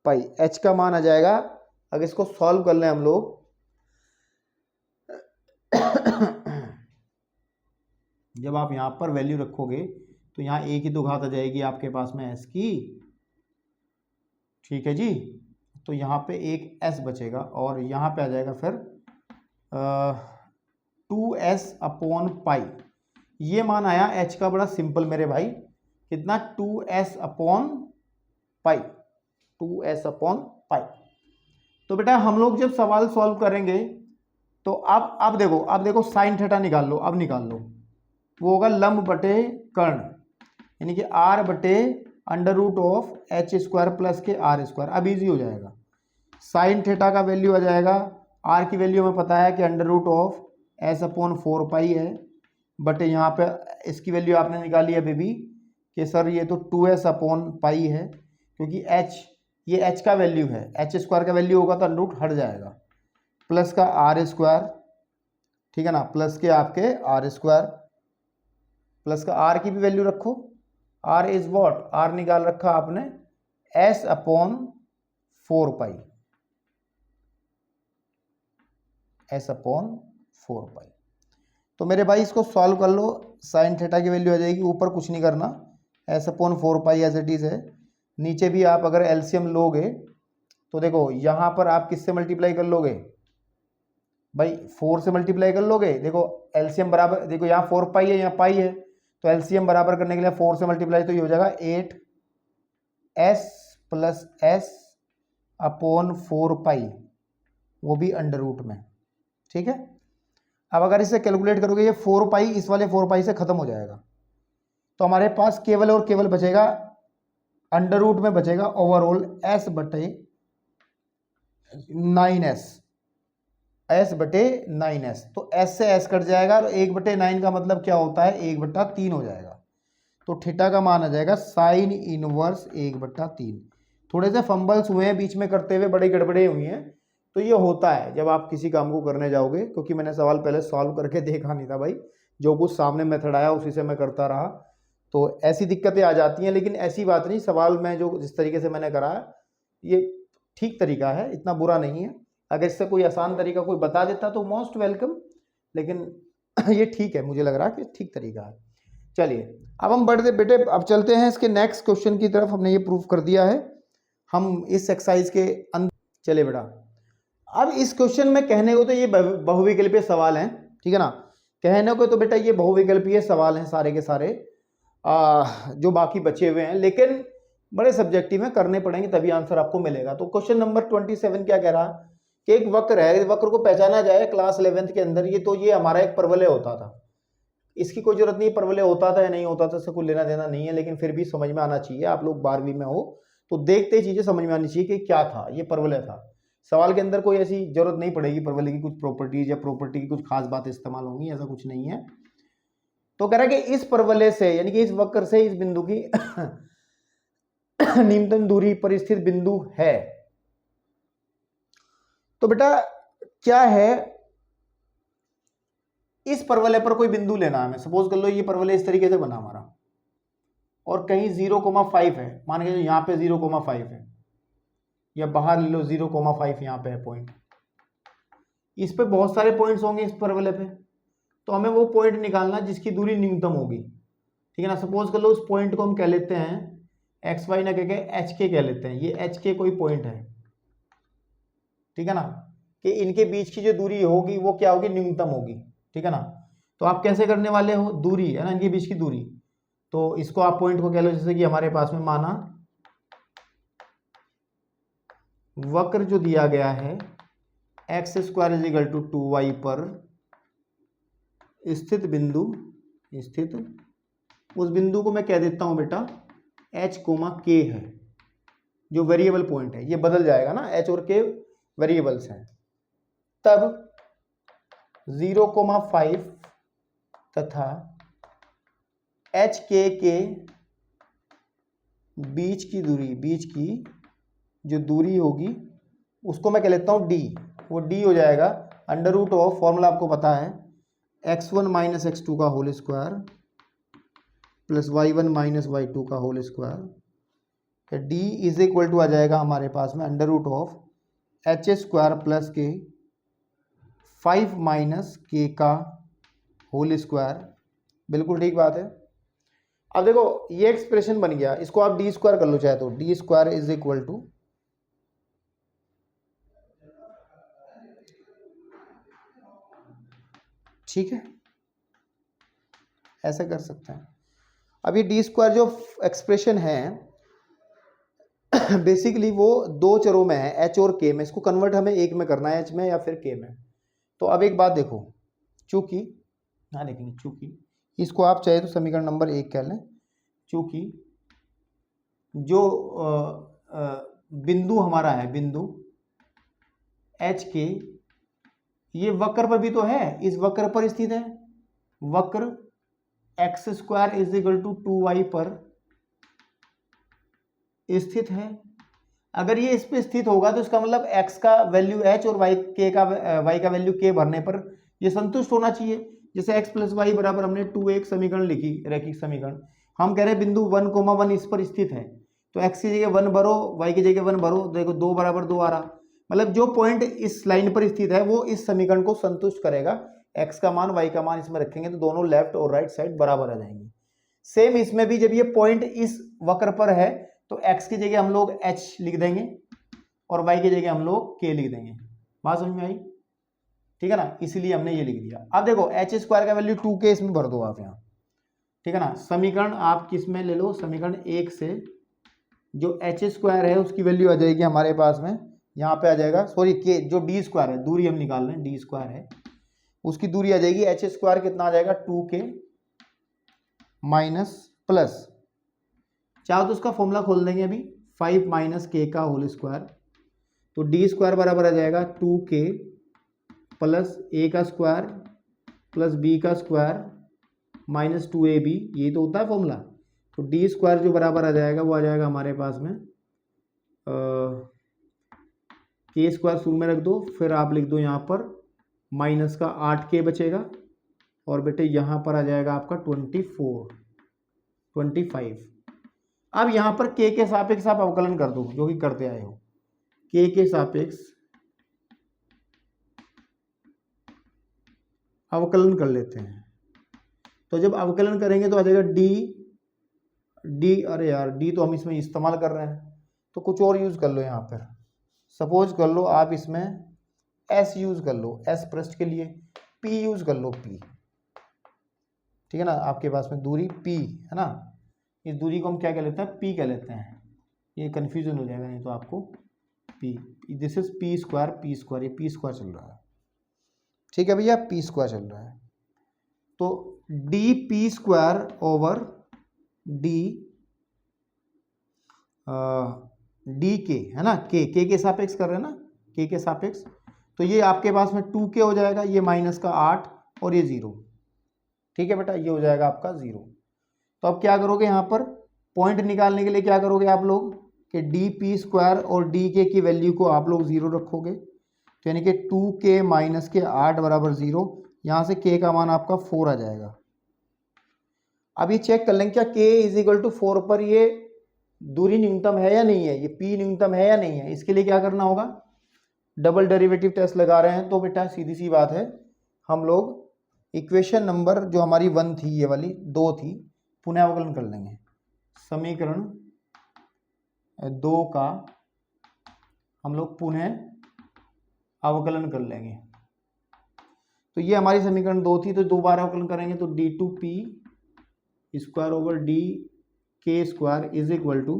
पाई, h का मान आ जाएगा, अगर इसको सॉल्व कर लें हम लोग जब आप यहां पर वैल्यू रखोगे तो यहां एक ही तो घात आ जाएगी आपके पास में s की, ठीक है जी, तो यहाँ पे एक s बचेगा और यहाँ पे आ जाएगा फिर 2s अपॉन पाई, ये मान आया h का बड़ा सिंपल मेरे भाई, कितना, 2s अपॉन पाई, 2s अपॉन पाई। तो बेटा हम लोग जब सवाल सॉल्व करेंगे तो अब देखो साइन थीटा निकाल लो, अब निकाल लो, वो होगा लंब बटे कर्ण, यानी कि r बटे under root of H square plus के आर स्क्वायर। अब इजी हो जाएगा, साइन थीटा का वैल्यू आ जाएगा, r की वैल्यू हमें पता है कि under root of s upon 4 pi है, बटे यहाँ पे इसकी वैल्यू आपने निकाली है बेबी कि सर ये तो 2s अपॉन पाई है, क्योंकि h ये h का वैल्यू है, h स्क्वायर का वैल्यू होगा तो अंडर रूट हट जाएगा, प्लस का आर स्क्वायर, ठीक है ना, प्लस के आपके आर स्क्वायर, प्लस का आर की भी वैल्यू रखो, आर इज व्हाट, आर निकाल रखा आपने s upon 4 pi, s upon 4 pi. तो मेरे भाई इसको सॉल्व कर लो, साइन थीटा की वैल्यू आ जाएगी, ऊपर कुछ नहीं करना, s upon 4 pi as it is है। नीचे भी आप अगर एलसीएम लोगे तो देखो यहाँ पर आप किससे मल्टीप्लाई कर लोगे भाई, 4 से मल्टीप्लाई कर लोगे। देखो एलसीएम बराबर, देखो यहाँ 4 पाई है, यहाँ पाई है, तो एलसीएम बराबर करने के लिए 4 से मल्टीप्लाई तो ये हो जाएगा 8s प्लस s अपॉन 4 पाई, वो भी अंडर रूट में, ठीक है। अब अगर इसे कैलकुलेट करोगे ये 4 पाई इस वाले 4 पाई से खत्म हो जाएगा, तो हमारे पास केवल और केवल बचेगा अंडर रूट में बचेगा ओवरऑल s बटे 9s, s बटे 9s, तो s से s कट जाएगा, और 1/9 का मतलब क्या होता है 1/3 हो जाएगा, तो थीटा का मान आ जाएगा साइन इनवर्स 1/3। थोड़े से फंबल्स हुए हैं बीच में करते हुए, बड़ी गड़बड़े हुई हैं, तो ये होता है जब आप किसी काम को करने जाओगे, क्योंकि मैंने सवाल पहले सॉल्व करके देखा नहीं था भाई, जो कुछ सामने मेथड आया उसी से मैं करता रहा, तो ऐसी दिक्कतें आ जाती हैं। लेकिन ऐसी बात नहीं, सवाल में जो जिस तरीके से मैंने करा ये ठीक तरीका है, इतना बुरा नहीं है। अगर इससे कोई आसान तरीका कोई बता देता तो मोस्ट वेलकम, लेकिन ये ठीक है, मुझे लग रहा है कि ठीक तरीका है। चलिए अब हम बढ़ते बेटे, अब चलते हैं इसके नेक्स्ट क्वेश्चन की तरफ। हमने ये प्रूव कर दिया है, हम इस एक्सरसाइज के अंदर चले बेटा। अब इस क्वेश्चन में कहने को तो ये बहुविकल्पीय सवाल हैं, ठीक है ना, कहने को तो बेटा ये बहुविकल्पीय सवाल हैं सारे के सारे जो बाकी बचे हुए हैं, लेकिन बड़े सब्जेक्टिव में करने पड़ेंगे तभी आंसर आपको मिलेगा। तो क्वेश्चन नंबर 27 क्या कह रहा कि एक वक्र है, वक्र को पहचाना जाए क्लास 11th के अंदर, ये तो ये हमारा एक परवलय होता था, इसकी कोई जरूरत नहीं, परवलय होता था या नहीं होता था इससे कोई लेना देना नहीं है, लेकिन फिर भी समझ में आना चाहिए, आप लोग 12वीं में हो तो देखते ही चीजें समझ में आनी चाहिए कि क्या था, ये परवलय था। सवाल के अंदर कोई ऐसी जरूरत नहीं पड़ेगी परवलय की कुछ प्रॉपर्टीज या प्रॉपर्टी की कुछ खास बातें इस्तेमाल होंगी, ऐसा कुछ नहीं है। तो कह रहा है कि इस परवलय से, यानी कि इस वक्र से इस बिंदु की न्यूनतम दूरी पर स्थित बिंदु है। तो बेटा क्या है, इस परवलय पर कोई बिंदु लेना है हमें। सपोज कर लो ये परवलय इस तरीके से बना हमारा, और कहीं 0,5 है, मान के यहाँ पे 0,5 है, या बाहर ले लो 0,5 यहाँ पे है पॉइंट, इस पे बहुत सारे पॉइंट्स होंगे इस परवलय पे, तो हमें वो पॉइंट निकालना जिसकी दूरी न्यूनतम होगी, ठीक है ना। सपोज कर लो उस पॉइंट को हम कह लेते हैं एक्स वाई ना कह के एच के कह लेते हैं, ये एच के कोई पॉइंट है, ठीक है ना, कि इनके बीच की जो दूरी होगी वो क्या होगी, न्यूनतम होगी, ठीक है ना। तो आप कैसे करने वाले हो, दूरी है ना इनके बीच की दूरी, तो इसको आप पॉइंट को कह लो, जैसे कि हमारे पास में माना वक्र जो दिया गया है x square is equal to 2y पर स्थित बिंदु, स्थित उस बिंदु को मैं कह देता हूं बेटा h, k है, जो वेरिएबल पॉइंट है, ये बदल जाएगा ना, h और k वेरिएबल्स हैं। तब 0,5 तथा h k के बीच की दूरी, बीच की जो दूरी होगी उसको मैं कह लेता हूं d, वो d हो जाएगा अंडर रूट ऑफ, फॉर्मूला आपको पता है, x1 माइनस x2 का whole square plus y1 minus y2 का whole square, d is equal to आ जाएगा हमारे पास में under root of H square plus k 5 minus के का होल स्क्वायर। बिल्कुल ठीक बात है। अब देखो ये एक्सप्रेशन बन गया, इसको आप डी स्क्वायर कर लो चाहे तो, d square is equal to, ठीक है, ऐसे कर सकते हैं। अब ये डी स्क्वायर जो एक्सप्रेशन है बेसिकली वो दो चरों में है, एच और के में, इसको कन्वर्ट हमें एक में करना है, एच में या फिर के में। तो अब एक बात देखो, चूंकि हाँ देखेंगे, चूंकि इसको आप चाहे तो समीकरण नंबर 1 कह लें, चूंकि जो बिंदु हमारा है, बिंदु एच के, ये वक्र पर भी तो है, इस वक्र पर स्थित है, वक्र x square is equal to 2y पर स्थित है। अगर ये इस पे स्थित होगा तो इसका मतलब x का वैल्यू h और y का वैल्यू k भरने पर ये संतुष्ट होना चाहिए। जैसे x प्लस वाई बराबर हमने 2 समीकरण लिखी, रैखिक समीकरण। हम कह रहे हैं बिंदु 1, 1 इस पर स्थित है, तो x की जगह 1 भरो, y की जगह 1 भरो, देखो 2 बराबर 2 आ रहा। मतलब जो पॉइंट इस लाइन पर स्थित है वो इस समीकरण को संतुष्ट करेगा। x का मान y का मान इसमें रखेंगे तो दोनों लेफ्ट और राइट साइड बराबर आ जाएंगी। सेम इसमें भी जब ये पॉइंट इस वक्र पर है तो x की जगह हम लोग h लिख देंगे और y की जगह हम लोग k लिख देंगे। बात समझ में आई? ठीक है ना, इसलिए हमने ये लिख दिया। अब देखो एच स्क्वायर का वैल्यू 2k इसमें भर दो आप यहाँ, ठीक है ना। समीकरण आप किस में ले लो, समीकरण 1 से जो एच स्क्वायर है उसकी वैल्यू आ जाएगी हमारे पास में, यहाँ पे आ जाएगा, सॉरी के जो डी स्क्वायर है, दूरी हम निकाल रहे हैं, डी स्क्वायर है, उसकी दूरी आ जाएगी एच स्क्वायर कितना आ जाएगा 2k माइनस प्लस, चाहो तो उसका फॉर्मूला खोल देंगे अभी, 5 माइनस के का होल स्क्वायर, तो डी स्क्वायर बराबर आ जाएगा 2k प्लस ए का स्क्वायर प्लस बी का स्क्वायर माइनस 2ab, ये तो होता है फॉर्मूला। तो डी स्क्वायर जो बराबर आ जाएगा वो आ जाएगा हमारे पास में के स्क्वायर शुरू में रख दो, फिर आप लिख दो यहाँ पर माइनस का 8k बचेगा, और बेटे यहाँ पर आ जाएगा आपका 25। अब यहाँ पर k के सापेक्ष आप अवकलन कर दो, जो कि करते आए हो, k के सापेक्ष अवकलन कर लेते हैं। तो जब अवकलन करेंगे तो आ जाएगा डी, अरे यार डी तो हम इसमें इस्तेमाल कर रहे हैं, तो कुछ और यूज कर लो यहाँ पर। सपोज कर लो आप इसमें एस यूज कर लो, एस पृष्ठ के लिए, पी यूज कर लो, पी, ठीक है ना। आपके पास में दूरी पी है ना, इस दूरी को हम क्या कह लेते हैं, पी कह लेते हैं, ये कन्फ्यूजन हो जाएगा नहीं तो आपको। P, this is P square, ये पी स्क्वायर चल रहा है, ठीक है भैया, पी स्क्वायर चल रहा है। तो D P square over D के है ना, के सापेक्ष कर रहे हैं ना, के सापेक्ष, तो ये आपके पास में 2k हो जाएगा, ये माइनस का 8 और ये 0, ठीक है बेटा, ये हो जाएगा आपका 0। तो अब क्या करोगे, यहाँ पर पॉइंट निकालने के लिए क्या करोगे आप लोग कि डी पी स्क्वायर और डी के की वैल्यू को आप लोग 0 रखोगे, तो यानी कि 2k माइनस के 8 बराबर 0, यहाँ से k का मान आपका 4 आ जाएगा। अब ये चेक कर लेंगे क्या k इज इक्वल टू 4 पर ये दूरी न्यूनतम है या नहीं है, ये p न्यूनतम है या नहीं है। इसके लिए क्या करना होगा, डबल डेरिवेटिव टेस्ट लगा रहे हैं, तो बेटा सीधी सी बात है, हम लोग इक्वेशन नंबर जो हमारी 1 थी, ये वाली 2 थी, पुनः अवकलन कर लेंगे। समीकरण 2 का हम लोग पुनः अवकलन कर लेंगे। तो ये हमारी समीकरण 2 थी, तो 2 बार अवकलन करेंगे, तो d2p स्क्वायर ओवर डी के स्क्वायर इज इक्वल टू,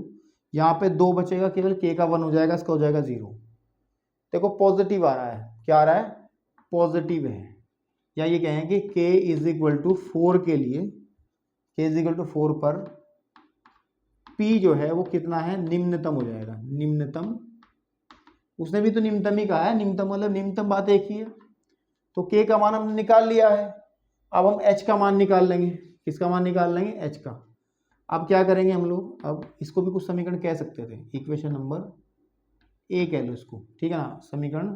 यहाँ पे 2 बचेगा, केवल k का 1 हो जाएगा, इसका हो जाएगा 0। देखो पॉजिटिव आ रहा है, क्या आ रहा है, पॉजिटिव है, या ये कहें कि k इज इक्वल टू 4 के लिए, k इज इक्वल टू 4 पर p जो है वो कितना है, निम्नतम हो जाएगा, निम्नतम। उसने भी तो निम्नतम ही कहा है, निम्नतम मतलब निम्नतम बात एक ही है। तो k का मान हमने निकाल लिया है, अब हम h का मान निकाल लेंगे। किसका मान निकाल लेंगे, h का। अब क्या करेंगे हम लोग, अब इसको भी कुछ समीकरण कह सकते थे, इक्वेशन नंबर a कह लो इसको, ठीक है ना, समीकरण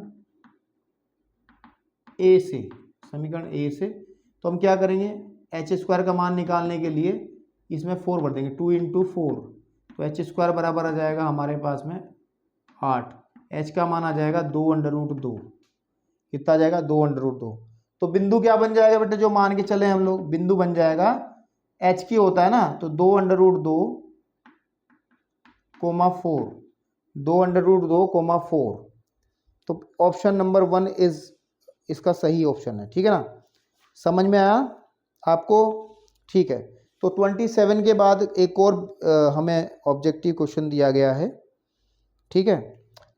a से, समीकरण a से। तो हम क्या करेंगे, h स्क्वायर का मान निकालने के लिए इसमें 4 भर देंगे, 2 इंटू 4, तो h स्क्वायर बराबर आ जाएगा हमारे पास में 8, h का मान आ जाएगा 2√2, कितना आ जाएगा, 2√2। तो बिंदु क्या बन जाएगा बेटे, जो मान के चले हम लोग, बिंदु बन जाएगा h की होता है ना, तो 2√2, 4, 2√2, 4। तो ऑप्शन नंबर 1 इज इसका सही ऑप्शन है, ठीक है ना। समझ में आया आपको, ठीक है। तो 27 के बाद एक और हमें ऑब्जेक्टिव क्वेश्चन दिया गया है, ठीक है।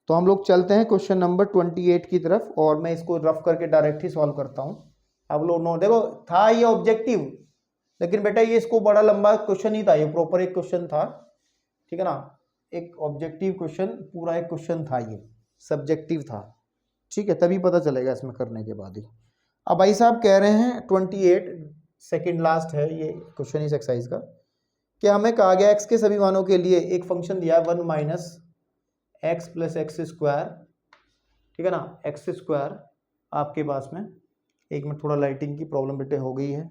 तो हम लोग चलते हैं क्वेश्चन नंबर 28 की तरफ, और मैं इसको रफ करके डायरेक्ट ही सॉल्व करता हूँ। आप लोग नो, देखो था ये ऑब्जेक्टिव, लेकिन बेटा ये इसको बड़ा लंबा क्वेश्चन ही था, ये प्रॉपर एक क्वेश्चन था, ठीक है ना, एक ऑब्जेक्टिव क्वेश्चन, पूरा एक क्वेश्चन था, ये सब्जेक्टिव था, ठीक है, तभी पता चलेगा इसमें करने के बाद ही। अब भाई साहब कह रहे हैं 28 सेकंड लास्ट है ये क्वेश्चन इस एक्सरसाइज का, कि हमें कहा गया x के सभी मानों के लिए एक फंक्शन दिया है 1 minus x plus x square, ठीक है ना, एक्स स्क्वायर आपके पास में। एक मिनट, थोड़ा लाइटिंग की प्रॉब्लम बेटे हो गई है,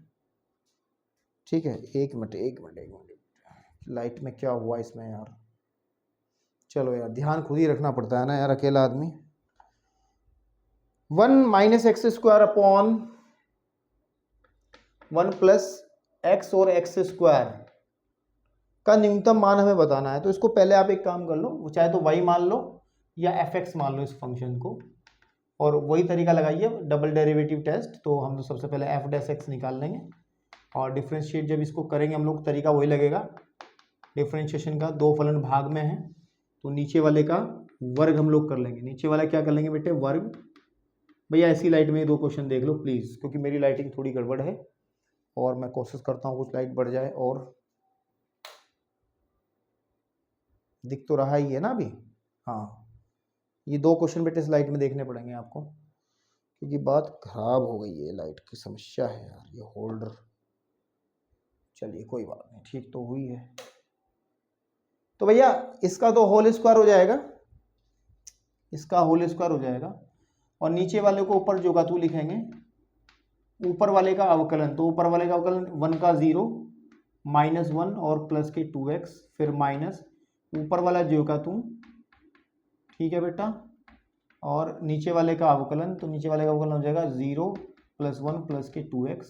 ठीक है, एक मिनट लाइट में क्या हुआ इसमें यार, चलो यार ध्यान खुद ही रखना पड़ता है ना यार, अकेला आदमी। 1 minus x square upon 1 plus x और एक्स स्क्वायर का न्यूनतम मान हमें बताना है। तो इसको पहले आप एक काम कर लो, चाहे तो y मान लो या fx मान लो इस फंक्शन को, और वही तरीका लगाइए डबल डेरिवेटिव टेस्ट। तो हम तो सबसे पहले f डैश x निकाल लेंगे और डिफ्रेंशिएट जब इसको करेंगे हम लोग, तरीका वही लगेगा डिफ्रेंशिएशन का। दो फलन भाग में है तो नीचे वाले का वर्ग हम लोग कर लेंगे। नीचे वाला क्या कर लेंगे बेटे, वर्ग। भैया ऐसी लाइट में दो क्वेश्चन देख लो प्लीज़, क्योंकि मेरी लाइटिंग थोड़ी गड़बड़ है और मैं कोशिश करता हूँ कुछ लाइट बढ़ जाए। और दिख तो रहा ही है ना अभी, हाँ, ये दो क्वेश्चन बेटे इस लाइट में देखने पड़ेंगे आपको, क्योंकि बात खराब हो गई है, लाइट की समस्या है यार, ये होल्डर। चलिए कोई बात नहीं, ठीक तो हुई है। तो भैया इसका तो होल स्क्वायर हो जाएगा, इसका होल स्क्वायर हो जाएगा, और नीचे वाले को ऊपर जो का तू लिखेंगे, ऊपर वाले का अवकलन। तो ऊपर वाले का अवकलन 1 का 0 माइनस 1 और प्लस के 2x, फिर माइनस ऊपर वाला जो का तू, ठीक है बेटा, और नीचे वाले का अवकलन। तो नीचे वाले का अवकलन हो जाएगा 0 प्लस 1 प्लस के 2x।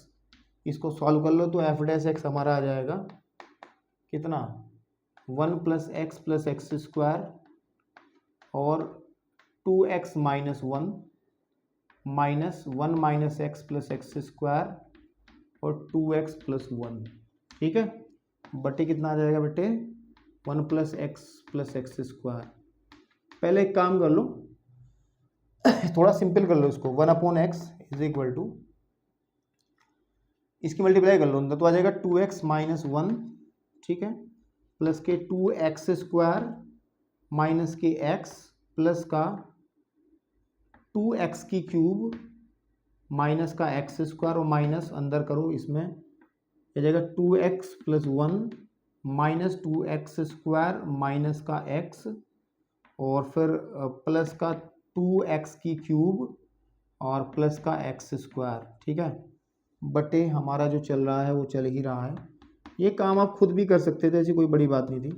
इसको सॉल्व कर लो तो f डैश x हमारा आ जाएगा कितना, 1 प्लस एक्स स्क्वायर और 2x minus 1 minus 1 minus x plus x square और 2x प्लस 1, ठीक है, बटे कितना आ जाएगा बेटे, 1 प्लस एक्स स्क्वायर। पहले एक काम कर लो थोड़ा सिंपल कर लो इसको, 1 upon x is equal to, इसकी मल्टीप्लाई कर लो तो आ जाएगा 2x माइनस 1, ठीक है, प्लस के 2x स्क्वायर माइनस के x प्लस का 2x की क्यूब माइनस का x स्क्वायर, और माइनस अंदर करो इसमें आ जाएगा 2x plus 1 minus 2x square minus का x, और फिर प्लस का 2x की क्यूब और प्लस का x स्क्वायर, ठीक है, बटे हमारा जो चल रहा है वो चल ही रहा है। ये काम आप खुद भी कर सकते थे, ऐसी कोई बड़ी बात नहीं थी,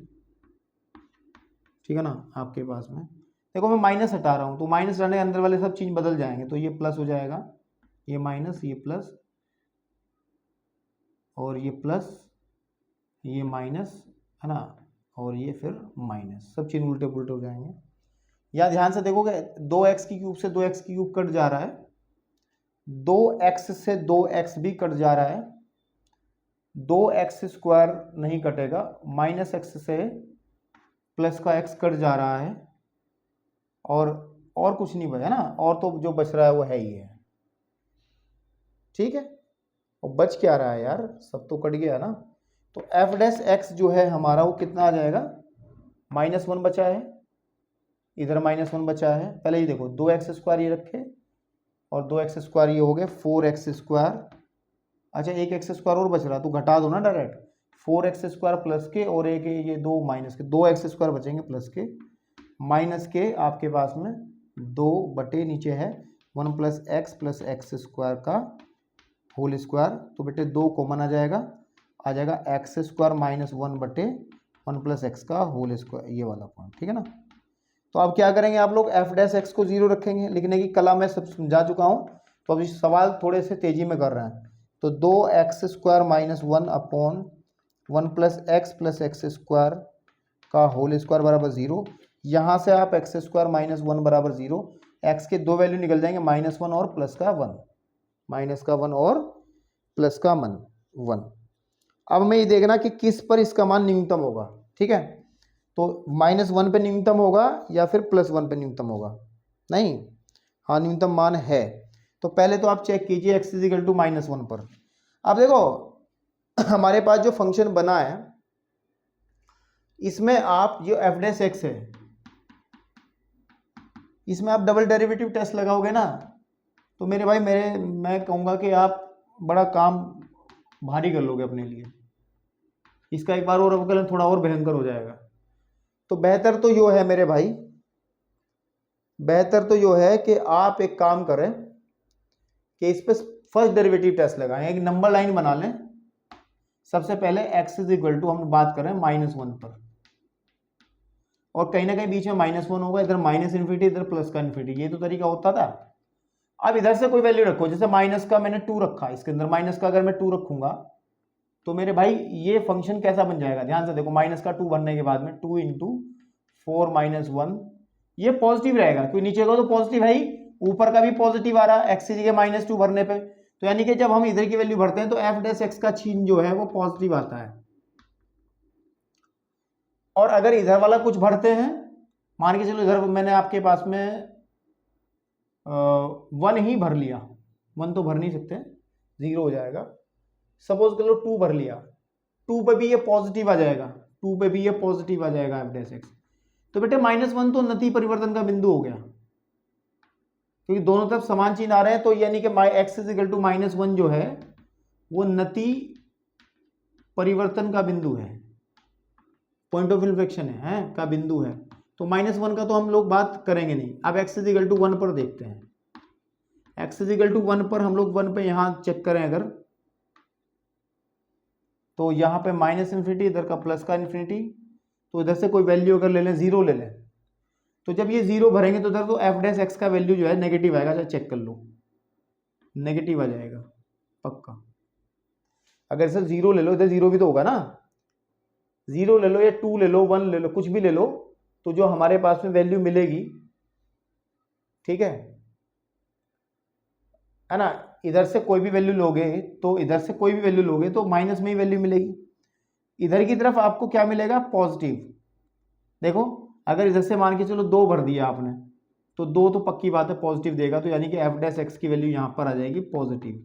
ठीक है ना। आपके पास में देखो मैं माइनस हटा रहा हूँ, तो माइनस हटाने के अंदर वाले सब चीज़ बदल जाएंगे, तो ये प्लस हो जाएगा, ये माइनस, ये प्लस, और ये प्लस, ये माइनस, है ना, और ये फिर माइनस, सब चीज़ उल्टे पुल्टे हो जाएंगे। या ध्यान से देखोगे 2x की क्यूब से 2x की क्यूब कट जा रहा है, 2x से 2x भी कट जा रहा है, 2x स्क्वायर नहीं कटेगा, माइनस x से प्लस का x कट जा रहा है, और कुछ नहीं बचा ना, और तो जो बच रहा है वो है ही है, ठीक है। और बच क्या रहा है यार, सब तो कट गया ना। तो f डैश x जो है हमारा वो कितना आ जाएगा, -1 बचा है, इधर -1 बचा है। पहले ही देखो 2x स्क्वायर ये रखे और 2x स्क्वायर ये हो गए 4x स्क्वायर। अच्छा एक x स्क्वायर और बच रहा, तो घटा दो ना डायरेक्ट, 4x स्क्वायर प्लस के और एक ये 2 माइनस के, 2x स्क्वायर बचेंगे प्लस के, माइनस के आपके पास में 2 बटे नीचे है 1 प्लस एक्स स्क्वायर का होल स्क्वायर। तो बेटे 2 कॉमन आ जाएगा एक्स स्क्वायर माइनस 1 बटे 1 प्लस एक्स का होल स्क्वायर, ये वाला पॉइंट, ठीक है ना। तो अब क्या करेंगे आप लोग, f डैश x को 0 रखेंगे, लिखने की कला मैं सब समझा चुका हूँ, तो अब इस सवाल थोड़े से तेजी में कर रहे हैं। तो 2x square minus 1 upon 1 plus x square का होल स्क्वायर बराबर 0। यहाँ से आप एक्स स्क्वायर माइनस 1 बराबर 0, एक्स के दो वैल्यू निकल जाएंगे, -1 और प्लस का 1, -1 और प्लस का 1। अब मैं ये देखना कि किस पर इसका मान न्यूनतम होगा, ठीक है। तो -1 पे न्यूनतम होगा या फिर +1 पे न्यूनतम होगा, नहीं, हाँ न्यूनतम मान है। तो पहले तो आप चेक कीजिए x इज इक्वल टू -1 पर। अब देखो हमारे पास जो फंक्शन बना है इसमें आप जो f डैश x है, इसमें आप डबल डेरिवेटिव टेस्ट लगाओगे ना, तो मेरे भाई मैं कहूँगा कि आप बड़ा काम भारी कर लोगे अपने लिए। इसका एक बार और अवकलन थोड़ा और भयंकर हो जाएगा। तो बेहतर तो यो है मेरे भाई, बेहतर तो यो है कि आप एक काम करें कि इस पर फर्स्ट डेरिवेटिव टेस्ट लगाएं। एक नंबर लाइन बना लें। सबसे पहले x इज इक्वल टू, हम बात करें -1 पर, और कहीं ना कहीं बीच में -1 होगा, इधर माइनस इन्फिनिटी इधर प्लस का इन्फिनिटी, ये तो तरीका होता था। अब इधर से कोई वैल्यू रखो, जैसे माइनस का मैंने 2 रखा, इसके अंदर माइनस का अगर मैं 2 रखूंगा तो मेरे भाई ये फंक्शन कैसा बन जाएगा, ध्यान से देखो, माइनस का 2 भरने के बाद में 2 इंटू 4 - 1, ये पॉजिटिव रहेगा क्योंकि नीचे का तो पॉजिटिव है ही, ऊपर का भी पॉजिटिव आ रहा है एक्स की जगह -2 भरने पे। तो यानी कि जब हम इधर की वैल्यू भरते हैं तो एफ डैश एक्स का चिन्ह जो है वो पॉजिटिव आता है। और अगर इधर वाला कुछ भरते हैं, मान के चलो इधर मैंने आपके पास में 1 ही भर लिया, 1 तो भर नहीं सकते, 0 हो जाएगा। सपोज कर लो 2 भर लिया, 2 पे भी ये पॉजिटिव आ जाएगा, 2 पे भी ये पॉजिटिव आ जाएगा एफ डैश एक्स। तो बेटे -1 तो नति परिवर्तन का बिंदु हो गया, क्योंकि दोनों तरफ समान चिन्ह आ रहे हैं। तो यानी कि x इज इक्वल टू -1 जो है वो नति परिवर्तन का बिंदु है, पॉइंट ऑफ इन्फ्लेक्शन है का बिंदु है। तो -1 का तो हम लोग बात करेंगे नहीं। अब x इज इक्वल टू 1 पर देखते हैं। x इज इक्वल टू 1 पर हम लोग 1 पे यहां चेक करें अगर, तो यहाँ पे माइनस इन्फिनिटी, इधर का प्लस का इन्फिनिटी, तो इधर से कोई वैल्यू अगर ले लें, 0 ले लें, तो जब ये 0 भरेंगे तो इधर तो एफ डैश एक्स का वैल्यू जो है नेगेटिव आएगा। अच्छा चेक कर लो, नेगेटिव आ जाएगा पक्का। अगर इसे 0 ले लो, इधर 0 भी तो होगा ना, 0 ले लो या 2 ले लो, 1 ले लो, कुछ भी ले लो, तो जो हमारे पास में वैल्यू मिलेगी, ठीक है ना, इधर से कोई भी वैल्यू लोगे तो इधर से कोई भी वैल्यू लोगे तो माइनस में ही वैल्यू मिलेगी। इधर की तरफ आपको क्या मिलेगा, पॉजिटिव। देखो अगर इधर से मान के चलो 2 भर दिया आपने, तो 2 तो पक्की बात है पॉजिटिव देगा, तो यानी कि एफ डैश एक्स की वैल्यू यहां पर आ जाएगी पॉजिटिव।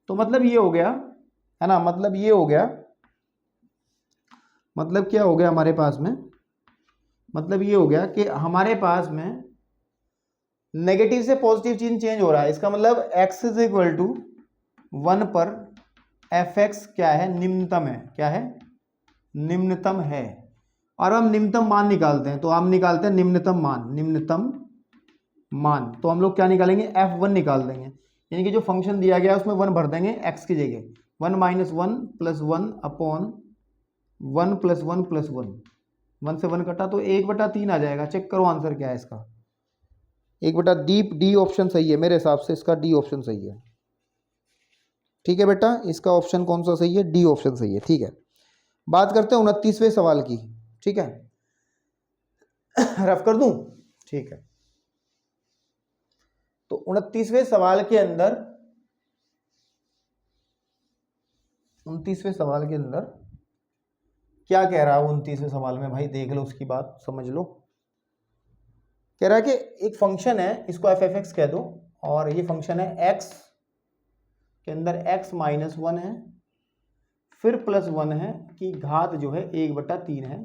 तो मतलब ये हो गया है ना, मतलब ये हो गया, मतलब क्या हो गया हमारे पास में, मतलब ये हो गया कि हमारे पास में नेगेटिव से पॉजिटिव चिन्ह चेंज हो रहा है। इसका मतलब x इज इक्वल टू 1 पर एफ एक्स क्या है, निम्नतम है। क्या है, निम्नतम है। और हम निम्नतम मान निकालते हैं, तो हम निकालते हैं निम्नतम मान, निम्नतम मान। तो हम लोग क्या निकालेंगे, f1 निकाल देंगे, यानी कि जो फंक्शन दिया गया है उसमें 1 भर देंगे x की जगह, 1 - 1 + 1 अपॉन 1 + 1 + 1, 1 से 1 कटा तो 1/3 आ जाएगा। चेक करो आंसर क्या है इसका, 1/D। डी ऑप्शन सही है मेरे हिसाब से, इसका डी ऑप्शन सही है। ठीक है बेटा, इसका ऑप्शन कौन सा सही है, डी ऑप्शन सही है। ठीक है, बात करते हैं 29वें सवाल की। ठीक है रफ कर दूं, ठीक है। तो 29वें सवाल के अंदर, 29वें सवाल के अंदर क्या कह रहा है 29वें सवाल में, भाई देख लो उसकी बात, समझ लो। कह रहा है कि एक फंक्शन है, इसको एफ एफ एक्स कह दो, और ये फंक्शन है x के अंदर x - 1 है, फिर +1 है कि घात जो है 1/3 है,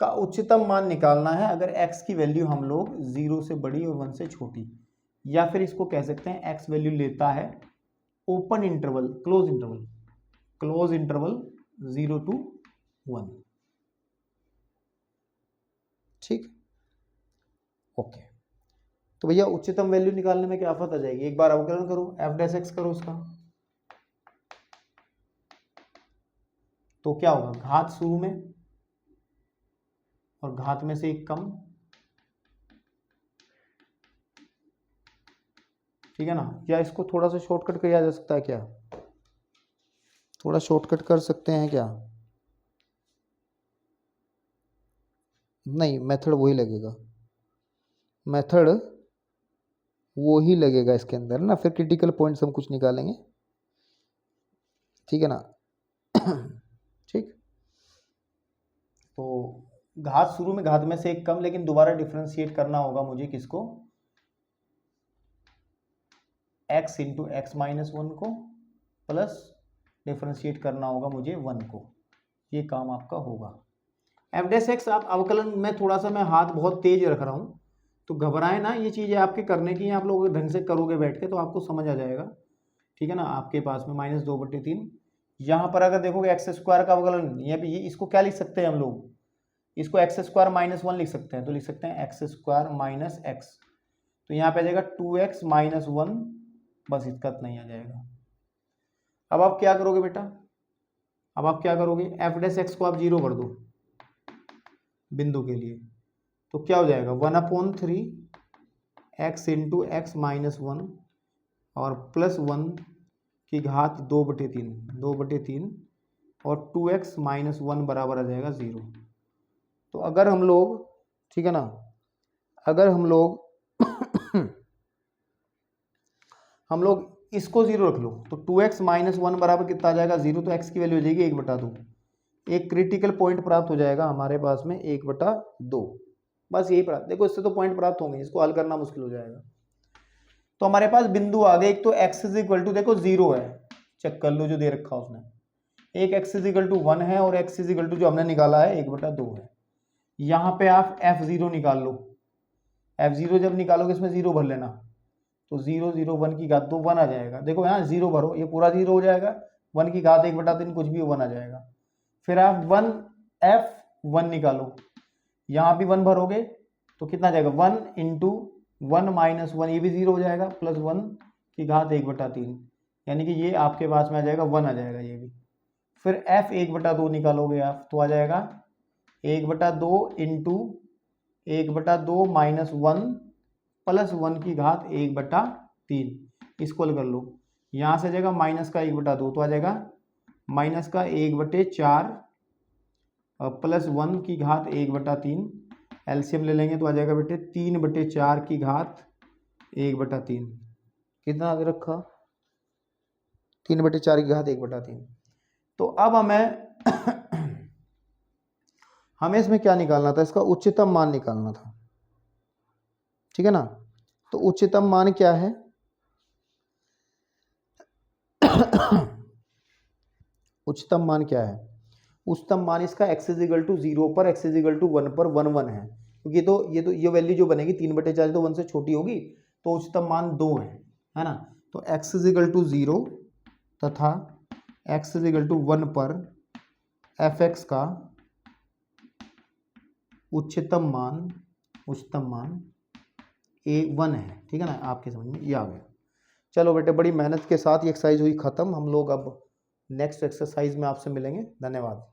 का उच्चतम मान निकालना है अगर x की वैल्यू हम लोग 0 से बड़ी और 1 से छोटी, या फिर इसको कह सकते हैं x वैल्यू लेता है open interval, close interval, close interval 0 to 1। ठीक, ओके। तो भैया उच्चतम वैल्यू निकालने में क्या आफत आ जाएगी, एक बार अवकलन करो, एफ डैश एक्स करो उसका, तो क्या होगा, घात शुरू में और घात में से 1 कम, ठीक है ना। या इसको थोड़ा सा शॉर्टकट किया जा सकता है क्या, थोड़ा शॉर्टकट कर सकते हैं क्या, नहीं मेथड वही लगेगा, मेथड वो ही लगेगा इसके अंदर ना, फिर क्रिटिकल पॉइंट्स हम कुछ निकालेंगे, ठीक है ना। ठीक, तो घात शुरू में घात में से 1 कम, लेकिन दोबारा डिफरेंशिएट करना होगा मुझे किसको, x इंटू एक्स - 1 को, प्लस डिफरेंशिएट करना होगा मुझे 1 को, ये काम आपका होगा। एफ डैश एक्स आप अवकलन में थोड़ा सा मैं हाथ बहुत तेज रख रहा हूँ, तो घबराए ना, ये चीज़ें आपके करने की हैं, आप लोग ढंग से करोगे बैठ के तो आपको समझ आ जाएगा। ठीक है ना, आपके पास में -2/3। यहाँ पर अगर देखोगे एक्स स्क्वायर का अवकलन, यहाँ पे ये इसको क्या लिख सकते हैं हम लोग, इसको एक्स स्क्वायर -1 लिख सकते हैं, तो लिख सकते हैं एक्स स्क्वायर माइनस एक्स, तो यहाँ पे आ जाएगा 2x - 1, बस इसका इतना ही आ जाएगा। अब आप क्या करोगे बेटा, अब आप क्या करोगे, f' को आप 0 कर दो बिंदु के लिए, तो क्या हो जाएगा 1/3 x इंटू एक्स -1 और +1 की घात 2/3 और 2x - 1 बराबर आ जाएगा 0। तो अगर हम लोग, ठीक है ना, अगर हम लोग हम लोग इसको 0 रख लो तो 2x - 1 बराबर कितना आ जाएगा 0, तो x की वैल्यू हो जाएगी 1/2। एक क्रिटिकल पॉइंट प्राप्त हो जाएगा हमारे पास में 1/2। बस यही प्राप्त, देखो इससे तो पॉइंट प्राप्त होंगे, इसको हल करना मुश्किल हो जाएगा। तो हमारे पास बिंदु आ गए, एक तो x = देखो 0 है, चेक कर लो जो दे रखा उसने, एक x = 1 है और x = जो हमने निकाला है 1/2 है। यहाँ पे आप f0 निकाल लो, f0 जब निकालोगे इसमें 0 भर लेना, तो 0 0 1 की घात 2 1 आ जाएगा। देखो यहाँ 0 भरो, ये पूरा 0 हो जाएगा, 1 की घात 1/3 कुछ भी 1 आ जाएगा। फिर आप f1 निकालो, यहाँ भी 1 भरोगे तो कितना आ जाएगा 1 इंटू 1 - 1, ये भी 0 हो जाएगा, +1 की घात 1/3, यानी कि ये आपके पास में आ जाएगा 1 आ जाएगा ये भी। फिर f 1/2 निकालोगे आप, तो आ जाएगा 1/2 इंटू 1/2 - 1 +1 की घात 1/3, इसको हल कर लो, यहाँ से आ जाएगा माइनस का 1/2, तो आ जाएगा माइनस का 1/4 +1 की घात 1/3, एलसीएम ले लेंगे तो आ जाएगा बेटे 3/4 की घात 1/3, कितना आगे रखा 3/4 की घात 1/3। तो अब हमें इसमें क्या निकालना था, इसका उच्चतम मान निकालना था, ठीक है ना। तो उच्चतम मान क्या है उच्चतम मान क्या है, उच्चतम मान इसका x = 0 पर, x = 1 पर 1 1 है, क्योंकि ये वैल्यू जो बनेगी 3/4 तो 1 से छोटी होगी, तो उच्चतम मान 2 है ना। तो x = 0 तथा x = 1 पर fx का उच्चतम मान A1 है, ठीक है ना, आपके समझ में ये आ गया। चलो बेटे, बड़ी मेहनत के साथ ये एक्सरसाइज हुई खत्म, हम लोग अब नेक्स्ट एक्सरसाइज में आपसे मिलेंगे, धन्यवाद।